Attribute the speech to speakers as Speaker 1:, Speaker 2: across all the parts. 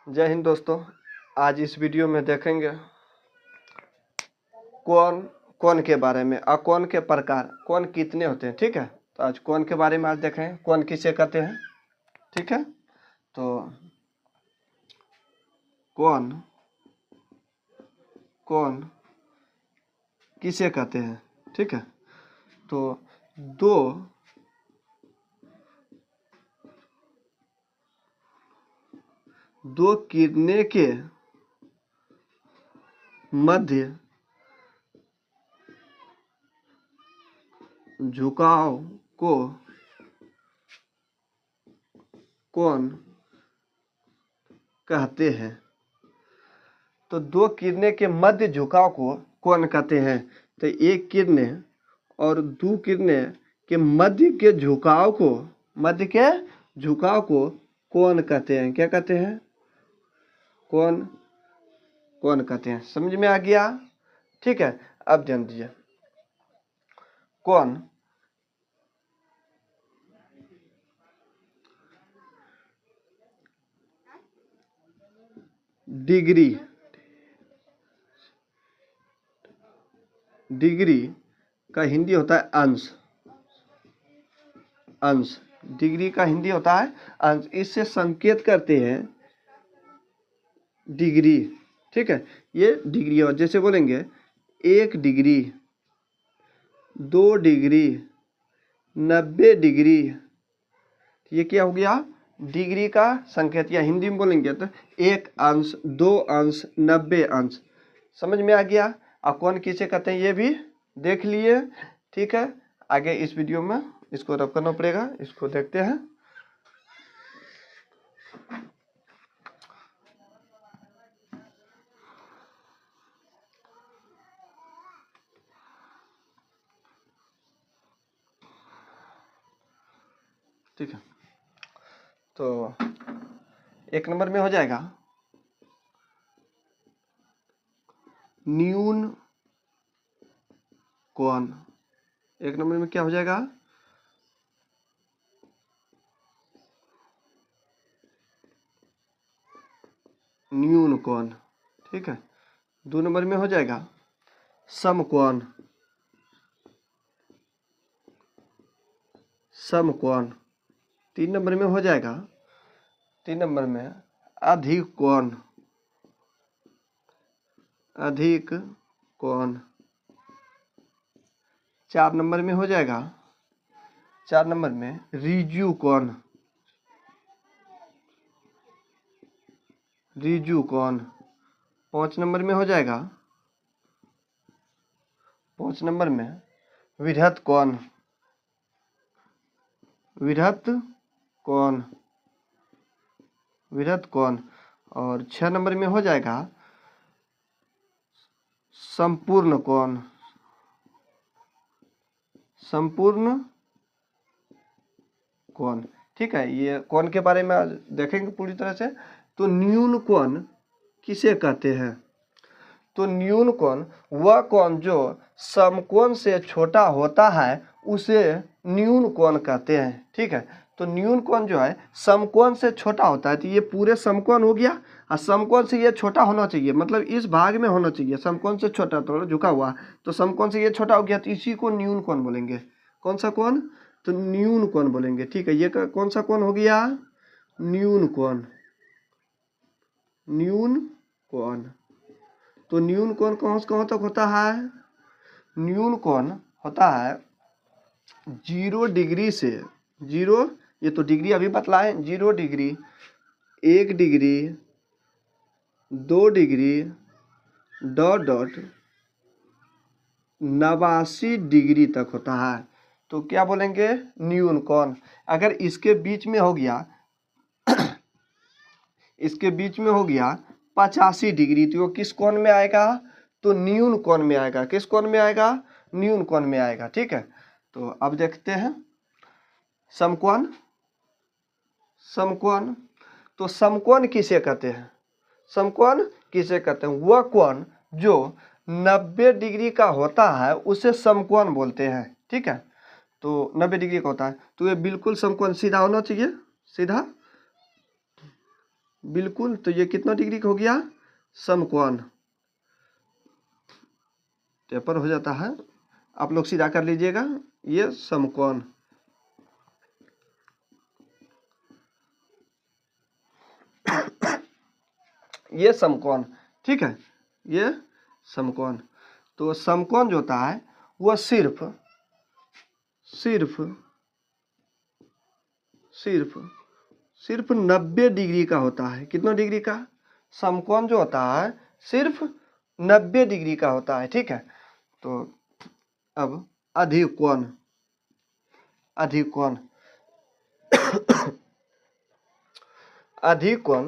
Speaker 1: जय हिंद दोस्तों। आज इस वीडियो में देखेंगे कोण कोण के बारे में और कोण के प्रकार, कोण कितने होते हैं। ठीक है, तो आज कोण के बारे में आज देखें, कोण किसे कहते हैं। ठीक है, तो कोण कोण किसे कहते हैं। ठीक है, तो दो किरणें के मध्य झुकाव को कोण कहते हैं। तो दो किरणें के मध्य झुकाव को कोण कहते हैं। तो एक किरणें और दो किरणें के मध्य के झुकाव को कोण कहते हैं। क्या कहते हैं? कोण कहते हैं। समझ में आ गया? ठीक है, अब ध्यान दीजिए। कोण डिग्री का हिंदी होता है अंश। डिग्री का हिंदी होता है अंश। इससे संकेत करते हैं डिग्री। ठीक है, ये डिग्री। और जैसे बोलेंगे 1 डिग्री, 2 डिग्री, 90 डिग्री, ये क्या हो गया? डिग्री का संकेत। या हिंदी में बोलेंगे तो 1 अंश, 2 अंश, 90 अंश। समझ में आ गया? और कोण किसे कहते हैं ये भी देख लिए। ठीक है, आगे इस वीडियो में इसको रब करना पड़ेगा। इसको देखते हैं। ठीक है, तो 1 नंबर में हो जाएगा न्यून कोण। 1 नंबर में क्या हो जाएगा? न्यून कोण। ठीक है, 2 नंबर में हो जाएगा समकोण। 3 नंबर में हो जाएगा, 3 नंबर में अधिक कोण। 4 नंबर में हो जाएगा, 4 नंबर में ऋजु कोण। 5 नंबर में हो जाएगा, 5 नंबर में विरहत कोण। और 6 नंबर में हो जाएगा संपूर्ण कोण। ठीक है, ये कोण के बारे में आज देखेंगे पूरी तरह से। तो न्यून कोण किसे कहते हैं? तो न्यून कोण वह कोण जो समकोण से छोटा होता है उसे न्यून कोण कहते हैं। ठीक है, तो न्यून कोण जो है समकोण से छोटा होता है। तो ये पूरे समकोण हो गया और समकोण से ये छोटा होना चाहिए, मतलब इस भाग में होना चाहिए। समकोण से छोटा, थोड़ा झुका हुआ, तो समकोण से ये छोटा हो गया, तो इसी को न्यून कोण बोलेंगे। कौन सा कोण? तो न्यून कोण बोलेंगे। ठीक है, ये कौन सा कोण हो गया? न्यून कोण। तो न्यून कोण कहाँ तक होता है? न्यून कोण होता है 0 डिग्री से, ये तो डिग्री अभी बतलाए, 0 degree, 1 degree, 2 degree, dot 89 degree तक होता है। तो क्या बोलेंगे? न्यून कोण। अगर इसके बीच में हो गया 85 डिग्री, तो वो किस कोण में आएगा? तो न्यून कोण में आएगा। किस कोण में आएगा? न्यून कोण में आएगा। ठीक है, तो अब देखते हैं समकोण। तो समकोण किसे कहते हैं? वह कोण जो 90 डिग्री का होता है उसे समकोण बोलते हैं। ठीक है, तो 90 डिग्री का होता है, तो ये बिल्कुल समकोण सीधा होना चाहिए, सीधा बिल्कुल, तो ये कितना डिग्री का हो गया? समकोण। पेपर हो जाता है, आप लोग सीधा कर लीजिएगा, ये समकोण। ये समकोण, ठीक है, ये समकोण। तो समकोण जो होता है वह सिर्फ सिर्फ सिर्फ सिर्फ 90 डिग्री का होता है। कितना डिग्री का? समकोण जो होता है सिर्फ 90 डिग्री का होता है, ठीक है। तो अब अधिकोण, अधिकोण अधिकोण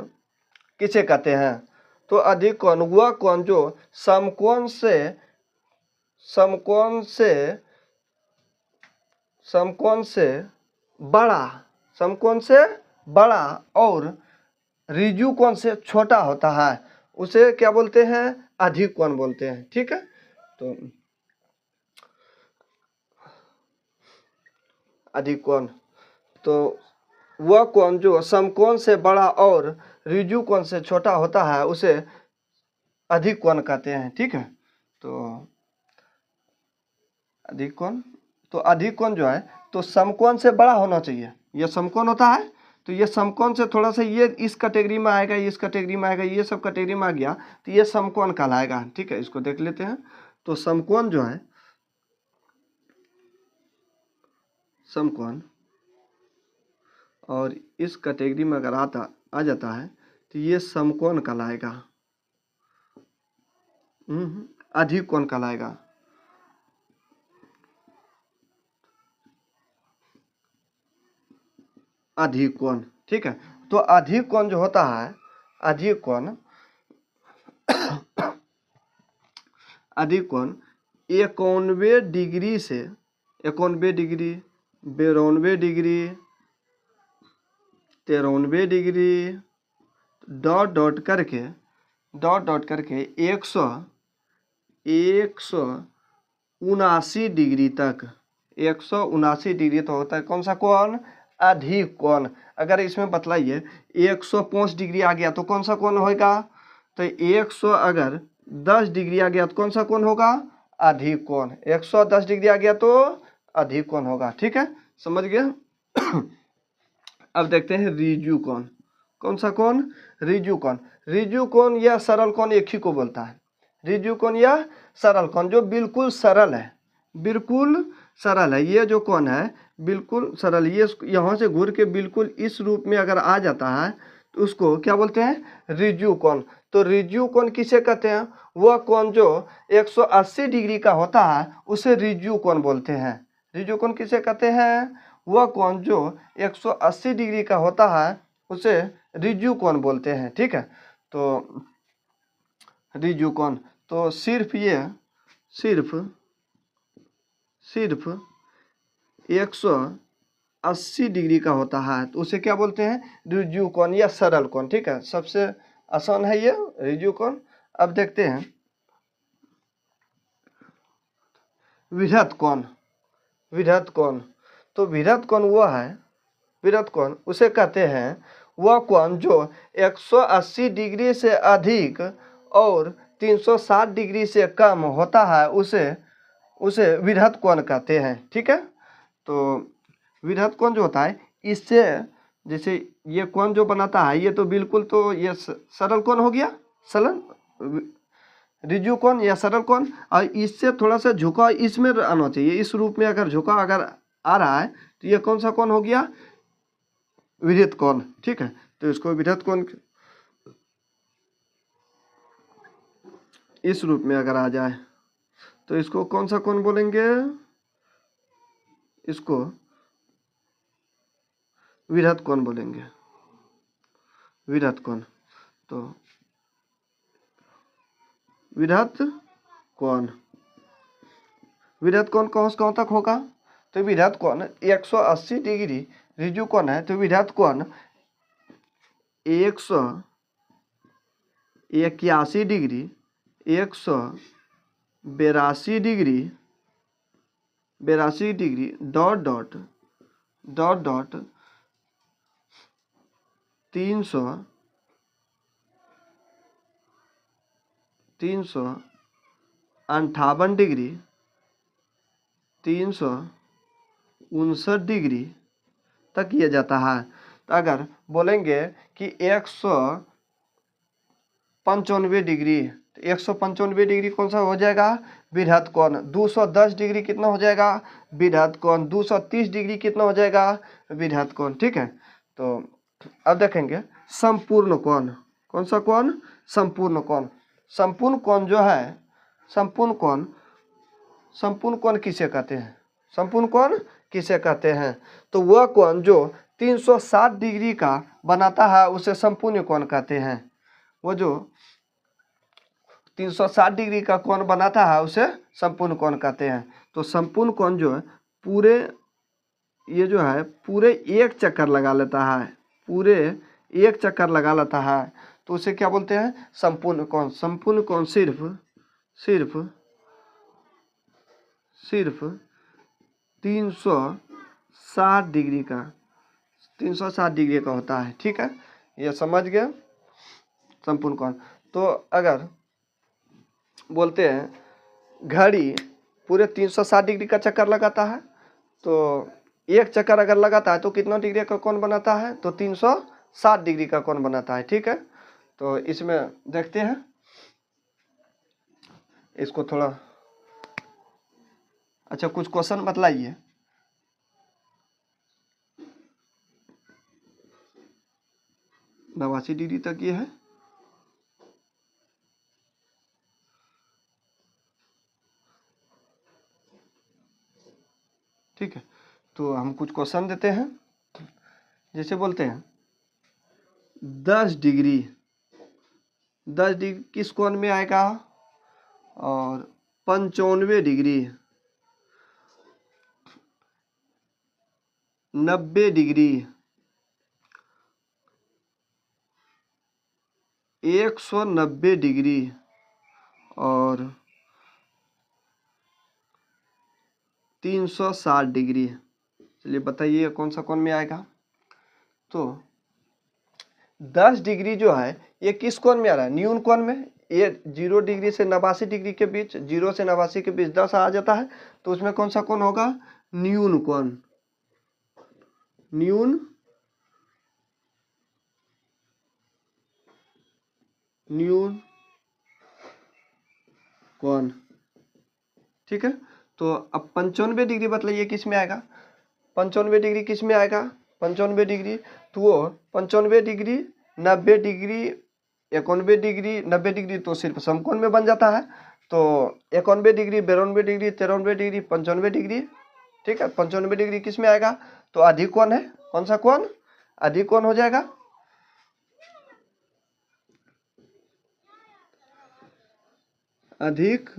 Speaker 1: किसे कहते हैं? तो अधिकोण वह कोण जो समकोण से समकोण से समकोण से बड़ा समकोण से बड़ा और ऋजु कोण से छोटा होता है, उसे क्या बोलते हैं? अधिकोण बोलते हैं, ठीक है। तो अधिकोण, तो वह कोण जो समकोण से बड़ा और ऋजु कोण से छोटा होता है उसे अधिकोण कहते हैं, ठीक है। तो अधिकोण, तो अधिकोण जो है तो समकोण से बड़ा होना चाहिए। यह समकोण होता है तो ये समकोण से थोड़ा सा, ये इस कैटेगरी में आएगा, इस कैटेगरी में आएगा, ये सब कैटेगरी में आ गया तो ये समकोण कहलाएगा, ठीक है। इसको देख लेते हैं। तो समकोण जो है, समकोण और इस कैटेगरी में अगर आ जाता है तो ये समकोण कहलाएगा, अधिकोण कहलाएगा। अधिकोण, ठीक है। तो अधिकोण जो होता है, अधिकोण 91 डिग्री से 91 degree, 92 degree, 93 degree, dot dot करके 179 डिग्री तक, 179 डिग्री तो होता है कौन सा कोण? अधिकोण। अगर इसमें बतलाइए 105 डिग्री आ गया तो कौन सा कोण होगा? तो 100 अगर 10 डिग्री आ गया तो कौन सा कोण होगा? अधिकोण। 110 डिग्री आ गया तो अधिकोण होगा, ठीक है, समझ गए। अब देखते हैं ऋजु कोण। कौन सा कोण? ऋजु कोण। ऋजु कोण या सरल कोण एक ही को बोलता है। ऋजु कोण या सरल कोण, जो बिल्कुल सरल है, बिल्कुल सरल है। ये जो कोण है बिल्कुल सरल, ये यहाँ से घूर के बिल्कुल इस रूप में अगर आ जाता है तो उसको क्या बोलते हैं? ऋजु कोण। तो ऋजु कोण किसे कहते हैं? वह कोण जो 180 डिग्री का होता है उसे ऋजु कोण बोलते हैं। ऋजु कोण किसे कहते हैं? वह कोण जो 180 डिग्री का होता है उसे ऋजु कोण बोलते हैं, ठीक है। तो ऋजु कोण तो सिर्फ 180 डिग्री का होता है तो उसे क्या बोलते हैं? ऋजु कोण या सरल कोण, ठीक है। सबसे आसान है ये ऋजु कोण। अब देखते हैं विभक्त कोण। विभक्त कोण, तो विभक्त कोण वह है, विभक्त कोण उसे कहते हैं वह कोण जो 180 डिग्री से अधिक और 360 डिग्री से कम होता है उसे विभक्त कोण कहते हैं, ठीक है। तो विभक्त कोण जो होता है इससे, जैसे ये कोण जो बनाता है ये तो बिल्कुल, तो ये सरल कोण हो गया, सरल ऋजु कोण या सरल कोण, और इससे थोड़ा सा झुकाव इसमें आना चाहिए, इस रूप में अगर झुकाव अगर आ रहा है तो ये कौन सा कोण हो गया? विभक्त कोण, ठीक है। तो इसको विभक्त कोण इस रूप में अगर आ जाए तो इसको कौन सा कोण बोलेंगे? इसको विभक्त कोण बोलेंगे, विभक्त कोण। तो विभक्त कोण, विभक्त कोण कौन से कौन तक होगा? तो विभक्त कोण 180 डिग्री ऋजु कोण है तो विभक्त कोण 181 degree, 182 degree, 82 degree dot dot dot dot 360 358 degree 359 degree तक किया जाता है। तो अगर बोलेंगे कि 195 डिग्री, तो 195 डिग्री कौन सा हो जाएगा? बृहद कोण। 210 डिग्री कितना हो जाएगा? बृहद कोण। 230 डिग्री कितना हो जाएगा? बृहद कोण। ठीक है, तो अब देखेंगे संपूर्ण कोण। कौन सा कोण? संपूर्ण कोण। संपूर्ण कोण जो है, संपूर्ण कोण किसे कहते हैं? संपूर्ण कोण किसे कहते हैं? तो वह कोण जो 360 डिग्री का बनाता है उसे संपूर्ण कोण कहते हैं। वो जो 360 डिग्री का कोण बनाता है उसे संपूर्ण कोण कहते हैं। तो संपूर्ण कोण जो है पूरे, ये जो है पूरे एक चक्कर लगा लेता है, पूरे एक चक्कर लगा लेता है, तो उसे क्या बोलते हैं? संपूर्ण कोण। संपूर्ण कोण सिर्फ 360 डिग्री का 360 डिग्री का होता है। ठीक है, ये समझ गए संपूर्ण कोण। तो अगर बोलते हैं घड़ी पूरे 360 डिग्री का चक्कर लगाता है, तो एक चक्कर अगर लगाता है तो कितना डिग्री का कोण बनाता है? तो 360 डिग्री का कोण बनाता है। ठीक है, तो इसमें देखते हैं, इसको थोड़ा अच्छा कुछ क्वेश्चन बतलाइए। नवासी डिग्री तक ये है। ठीक है, तो हम कुछ क्वेश्चन देते हैं। जैसे बोलते हैं 10 डिग्री किस कोण में आएगा? और 95 डिग्री, 90 डिग्री, 190 डिग्री और 360 डिग्री। चलिए बताइए कौन सा कोण में आएगा? तो 10 डिग्री जो है ये किस कोण में आ रहा है? न्यून कोण में। ये 0 डिग्री से 89 डिग्री के बीच, 0 से 89 के बीच 10 आ जाता है, तो उसमें कौन सा कोण होगा? न्यून कोण। न्यून कोण। ठीक है, तो अब 95 डिग्री बतलाइए किस में आएगा? 95 डिग्री किस में आएगा? 95 डिग्री, तो वो 95 डिग्री, 90 डिग्री, 91 डिग्री, 90 डिग्री तो सिर्फ समकोण में बन जाता है। तो 91 डिग्री, 92 डिग्री, 93 डिग्री, 95 डिग्री। ठीक है, 95 डिग्री किस में आएगा? तो अधिक कोण है। कौन सा कोण? अधिक कोण हो जाएगा। अधिक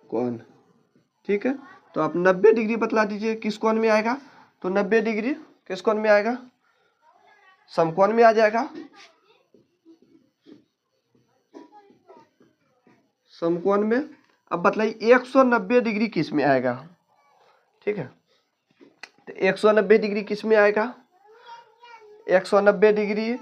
Speaker 1: कोण। ठीक है, तो आप 90 डिग्री बतला दीजिए किस कोण में आएगा? तो 90 डिग्री किस कोण में आएगा? समकोण में आ जाएगा। समकोण में। अब बतलाइए 190 डिग्री किस में आएगा? ठीक है, तो 190 डिग्री किस में आएगा? 190 डिग्री।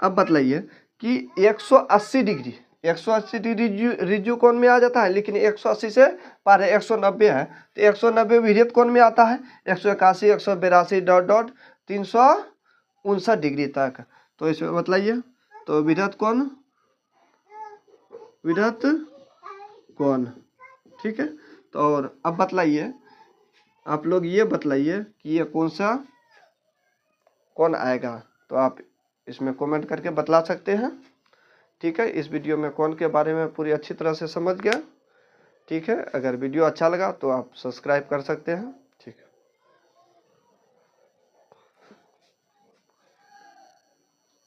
Speaker 1: अब बतलाइए कि 180 डिग्री, 180 डिग्री रिज्यू कोण में आ जाता है, लेकिन 180 से पार है, 190 है, तो 190 विपरीत कोण में आता है। 181, 182 डॉट डॉट 359 डिग्री तक। तो इसमें बतलाइए, तो विपरीत कोण। ठीक है, तो और अब बतलाइए, आप लोग ये बतलाइए कि ये कौन सा कोण आएगा। तो आप इसमें कमेंट करके बतला सकते हैं। ठीक है, इस वीडियो में कोण के बारे में पूरी अच्छी तरह से समझ गया। ठीक है, अगर वीडियो अच्छा लगा तो आप सब्सक्राइब कर सकते हैं।